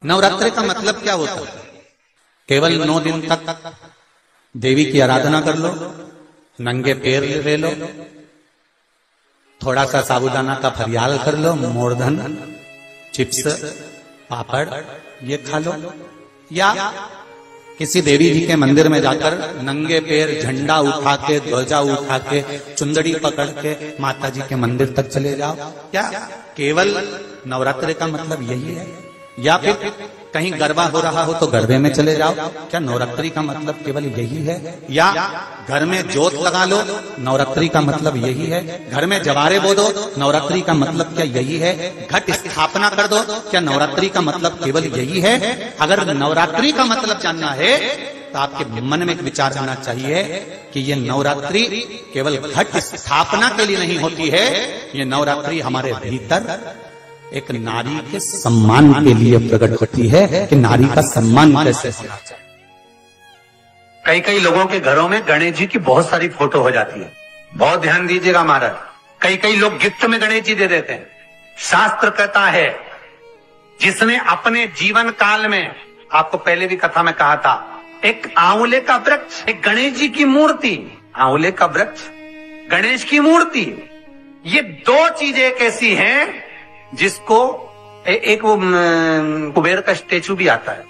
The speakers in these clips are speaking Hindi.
नवरात्रि का मतलब क्या होता है? केवल 9 दिन तक देवी की आराधना कर लो, नंगे पैर ले लो, थोड़ा सा साबूदाना का फरियाल कर लो, मोरधन, चिप्स, पापड़ ये खा लो, या किसी देवी जी के मंदिर में जाकर नंगे पैर झंडा उठा के, ध्वजा उठा के, चुंदड़ी पकड़ के माता जी के मंदिर तक चले जाओ। क्या केवल नवरात्रि का मतलब यही है? या फिर कहीं गरबा हो रहा हो तो गरबे में चले जाओ? क्या नवरात्रि का मतलब केवल यही है? या घर में जोत लगा लो, नवरात्रि का मतलब यही है? घर में जवारे बो दो, नवरात्रि का मतलब क्या यही है? घट स्थापना कर दो, क्या नवरात्रि का मतलब केवल यही है? अगर नवरात्रि का मतलब जानना है तो आपके मन में एक विचार आना चाहिए कि ये नवरात्रि केवल घट स्थापना के लिए नहीं होती है, ये नवरात्रि हमारे भीतर एक नारी के सम्मान के लिए प्रकट होती है कि नारी का सम्मान कैसे होना चाहिए। कई लोगों के घरों में गणेश जी की बहुत सारी फोटो हो जाती है। बहुत ध्यान दीजिएगा महाराज, कई लोग गिफ्ट में गणेश जी दे देते हैं। शास्त्र कहता है जिसने अपने जीवन काल में, आपको पहले भी कथा में कहा था, एक आंवले का वृक्ष, एक गणेश जी की मूर्ति, आंवले का वृक्ष, गणेश की मूर्ति, ये दो चीजें एक ऐसी हैं जिसको एक वो कुबेर का स्टेचू भी आता है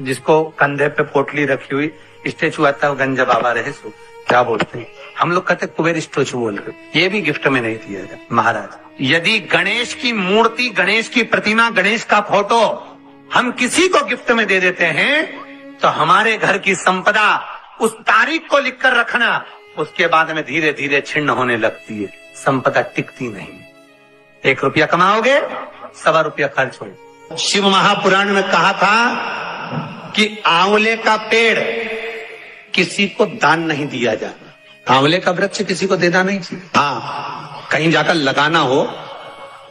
जिसको कंधे पे पोटली रखी हुई स्टेचू आता है, वो गंजा बाबा रहे सो क्या बोलते हैं, हम लोग कहते कुबेर स्टेचू बोल रहे, ये भी गिफ्ट में नहीं दिया जाए। महाराज यदि गणेश की मूर्ति, गणेश की प्रतिमा, गणेश का फोटो हम किसी को गिफ्ट में दे देते हैं तो हमारे घर की संपदा उस तारीख को लिखकर रखना, उसके बाद में धीरे धीरे छिन्न होने लगती है, संपदा टिकती नहीं। 1 रुपया कमाओगे, 1.25 रुपया खर्च हो। शिव महापुराण में कहा था कि आंवले का पेड़ किसी को दान नहीं दिया जाता, आंवले का वृक्ष किसी को देना नहीं चाहिए। हाँ, कहीं जाकर लगाना हो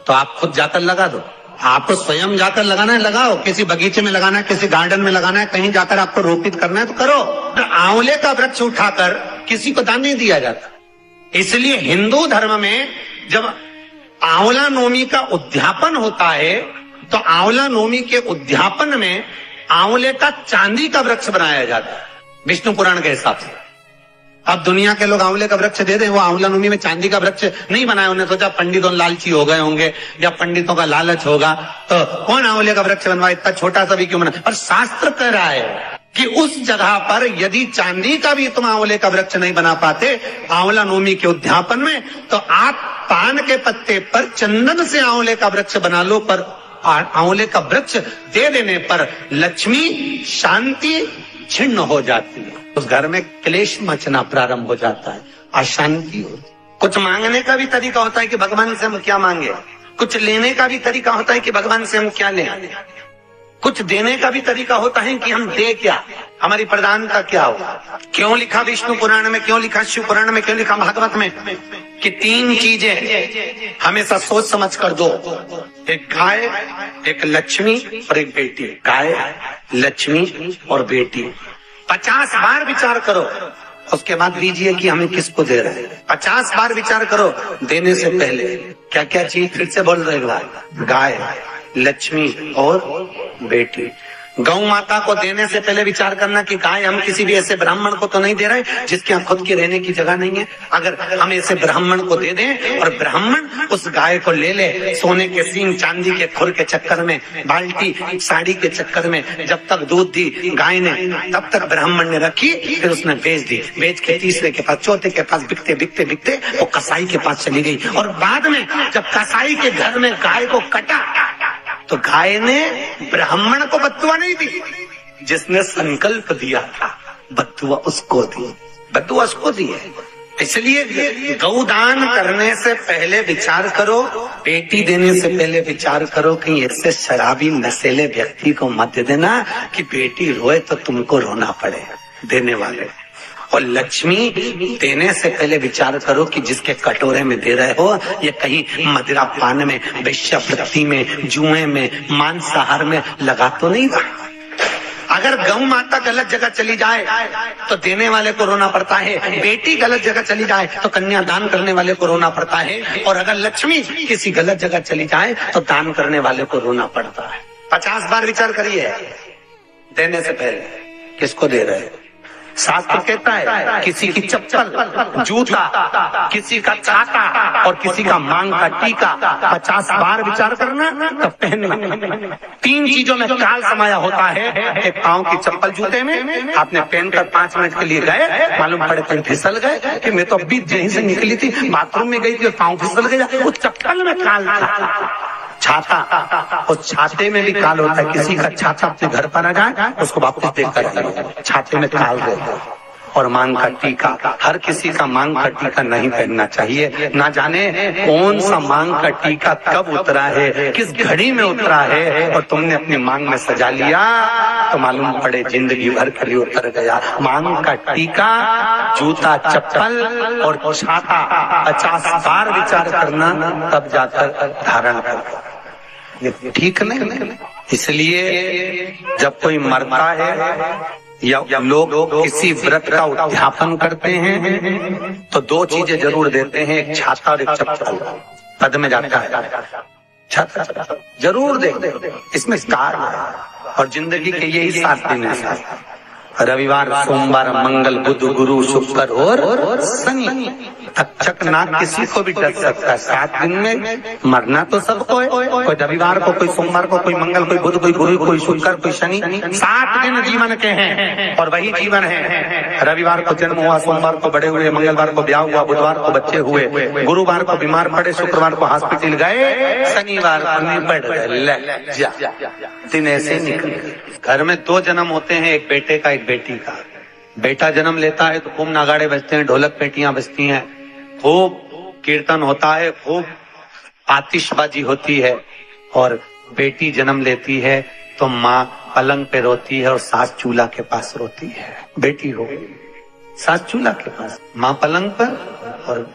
तो आप खुद जाकर लगा दो, आपको स्वयं जाकर लगाना है लगाओ, किसी बगीचे में लगाना है, किसी गार्डन में लगाना है, कहीं जाकर आपको रोपित करना है तो करो। आंवले का वृक्ष उठाकर किसी को दान नहीं दिया जाता। इसलिए हिंदू धर्म में जब आंवला नवमी का उद्यापन होता है तो आंवला नवमी के उद्यापन में आंवले का चांदी का वृक्ष बनाया जाता है विष्णु पुराण के हिसाब से। अब दुनिया के लोग आंवले का वृक्ष दे दें, वो आंवला नवमी में चांदी का वृक्ष नहीं बनाया, उन्हें सोचा पंडितों लालची हो गए होंगे या पंडितों का लालच होगा तो कौन आंवले का वृक्ष बनवाए, इतना छोटा सा भी क्यों बना। पर शास्त्र कह रहा है कि उस जगह पर यदि चांदी का भी तुम आंवले का वृक्ष नहीं बना पाते आंवला नवमी के उद्यापन में, तो आप पान के पत्ते पर चंदन से आंवले का वृक्ष बना लो, पर आंवले का वृक्ष दे देने पर लक्ष्मी शांति छिन्न हो जाती है, उस घर में क्लेश मचना प्रारंभ हो जाता है, अशांति होती। कुछ मांगने का भी तरीका होता है कि भगवान से हम क्या मांगे, कुछ लेने का भी तरीका होता है कि भगवान से हम क्या लें, कुछ देने का भी तरीका होता है कि हम दे क्या, हमारी प्रधानता क्या हो। क्यों लिखा विष्णु पुराण में, क्यों लिखा शिव पुराण में, क्यों लिखा भागवत में कि 3 चीजें हमेशा सोच समझ कर दो, एक गाय, एक लक्ष्मी और एक बेटी। गाय, लक्ष्मी और बेटी, 50 बार विचार करो, उसके बाद दीजिए कि हमें किसको दे रहे हैं। 50 बार विचार करो देने से पहले क्या क्या चीज, फिर से बोल रहे गाय, लक्ष्मी और बेटी। गौ माता को देने से पहले विचार करना कि गाय हम किसी भी ऐसे ब्राह्मण को तो नहीं दे रहे जिसके यहाँ खुद की रहने की जगह नहीं है। अगर हम ऐसे ब्राह्मण को दे दें और ब्राह्मण उस गाय को ले ले, सोने के सींग, चांदी के खुर के चक्कर में, बाल्टी, साड़ी के चक्कर में, जब तक दूध दी गाय ने तब तक ब्राह्मण ने रखी, फिर उसने बेच दी, बेच के तीसरे के पास, चौथे के पास बिकते बिकते बिकते वो कसाई के पास चली गई, और बाद में जब कसाई के घर में गाय को कटा तो गाय ने ब्राह्मण को बद्दुआ नहीं दी, जिसने संकल्प दिया था बद्दुआ उसको दी, बद्दुआ उसको दी है। इसलिए गौदान करने से पहले विचार करो, बेटी देने से पहले विचार करो कि ऐसे शराबी नशेले व्यक्ति को मत देना कि बेटी रोए तो तुमको रोना पड़े देने वाले। और लक्ष्मी देने से पहले विचार करो कि जिसके कटोरे में दे रहे हो ये कहीं मदिरा पान में, वेश्यावृत्ति में, जुए में, मांसाहार में लगा तो नहीं रहा। अगर गौ माता गलत जगह चली जाए तो देने वाले को रोना पड़ता है, बेटी गलत जगह चली जाए तो कन्या दान करने वाले को रोना पड़ता है, और अगर लक्ष्मी किसी गलत जगह चली जाए तो दान करने वाले को रोना पड़ता है। 50 बार विचार करिए देने से पहले किसको दे रहे हैं। शास्त्र कहता है किसी की चप्पल, जूता, किसी का छाता और किसी का मांग का टीका 50 बार विचार करना तब पहनना। 3 चीजों में काल समाया होता है। एक पांव की चप्पल जूते में, आपने पहनकर 5 मिनट के लिए गए, मालूम पड़े कहीं फिसल गए कि मैं तो अभी यहीं से निकली थी, बाथरूम में गई थी, पांव फिसल गया, वो चप्पल में काल था। छाता, उस छाते में भी काल होता है। किसी का छाता अपने घर पर आ जाए उसको वापस देकर छाते में काल रहता है। और मांग का टीका, हर किसी का मांग का टीका नहीं पहनना चाहिए। ना जाने कौन सा मांग का टीका कब उतरा है, किस घड़ी में उतरा है, और तुमने अपनी मांग में सजा लिया तो मालूम पड़े जिंदगी भर के लिए उतर गया। मांग का टीका, जूता, चप्पल और छाता 50 बार विचार करना तब जाकर धारण करना। ये ठीक नहीं। इसलिए जब कोई मरता है या लोग किसी व्रत का उद्यापन करते हैं तो 2 चीजें जरूर देते हैं, एक छाता और एक चप्पल। पद में जाता है छाता जरूर दे, इसमें कारण है। और जिंदगी के यही 7 दिन है, रविवार, सोमवार, मंगल, बुध, गुरु, शुक्र और शनि। तक्षक नाग किसी को भी डर सकता है। 7 दिन में मरना तो सबको है, कोई रविवार को, कोई सोमवार को, कोई मंगल, कोई बुध, कोई गुरु, कोई शुक्र, कोई शनि। 7 दिन जीवन के हैं और वही जीवन है। रविवार को जन्म हुआ, सोमवार को बड़े हुए, मंगलवार को ब्याह हुआ, बुधवार को बच्चे हुए, गुरुवार को बीमार पड़े, शुक्रवार को हॉस्पिटल गए, शनिवार को निपट गए। दिन ऐसे निकले। घर में 2 जन्म होते हैं, एक बेटे का, एक बेटी का। बेटा जन्म लेता है तो खूब नगाड़े बजते हैं, ढोलक पेटियां बजती हैं, खूब कीर्तन होता है, खूब आतिशबाजी होती है। और बेटी जन्म लेती है तो माँ पलंग पे रोती है और सास चूल्हा के पास रोती है। बेटी हो, सास चूल्हा के पास, माँ पलंग पर और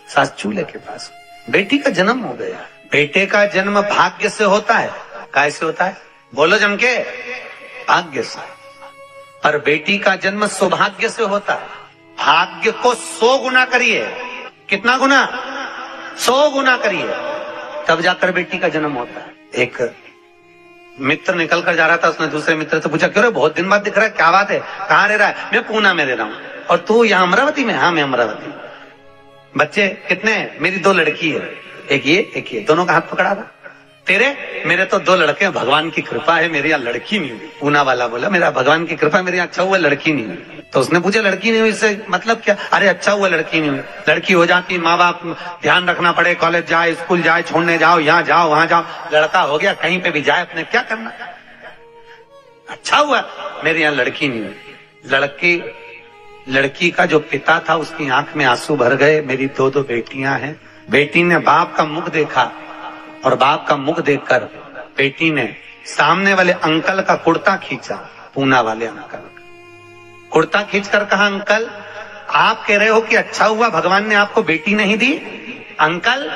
सास चूल्हे के पास। बेटी का जन्म हो गया। बेटे का जन्म भाग्य से होता है। कैसे होता है बोलो जम के? भाग्य से। पर बेटी का जन्म सौभाग्य से होता है। भाग्य को 100 गुना करिए। कितना गुना? 100 गुना करिए, तब जाकर बेटी का जन्म होता है। एक मित्र निकल कर जा रहा था, उसने दूसरे मित्र से पूछा, क्यों रे बहुत दिन बाद दिख रहा है, क्या बात है, कहाँ रह रहा है? मैं पूना में रह रहा हूँ। और तू यहाँ अमरावती में? हाँ मैं अमरावती। बच्चे कितने हैं? मेरी 2 लड़की है, एक ये, दोनों का हाथ पकड़ा था। तेरे? मेरे तो 2 लड़के हैं, भगवान की कृपा है, मेरे यहाँ लड़की नहीं हुई। पूना वाला बोला, मेरा भगवान की कृपा, मेरे यहाँ अच्छा हुआ लड़की नहीं हुई। तो उसने पूछा लड़की नहीं हुई इससे मतलब क्या? अरे अच्छा हुआ लड़की नहीं हुई, लड़की हो जाती माँ बाप ध्यान रखना पड़े, कॉलेज जाए, स्कूल जाए, छोड़ने जाओ, यहाँ जाओ, वहां जाओ। लड़का हो गया, कहीं पे भी जाए, अपने क्या करना। अच्छा हुआ मेरे यहाँ लड़की नहीं हुई। लड़की का जो पिता था उसकी आंख में आंसू भर गए। मेरी 2 बेटियां हैं। बेटी ने बाप का मुख देखा और बाप का मुख देखकर बेटी ने सामने वाले अंकल का कुर्ता खींचा। पूना वाले अंकल कुर्ता खींचकर कहा, अंकल आप कह रहे हो कि अच्छा हुआ भगवान ने आपको बेटी नहीं दी? अंकल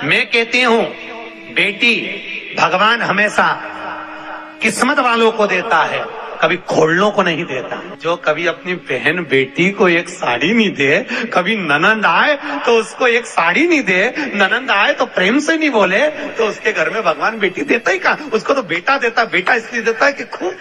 मैं कहती हूं बेटी भगवान हमेशा किस्मत वालों को देता है, कभी खोलनों को नहीं देता। जो कभी अपनी बहन बेटी को एक साड़ी नहीं दे, कभी ननंद आए तो उसको एक साड़ी नहीं दे, ननंद आए तो प्रेम से नहीं बोले, तो उसके घर में भगवान बेटी देता ही कहाँ? उसको तो बेटा देता। बेटा इसलिए देता है कि खूब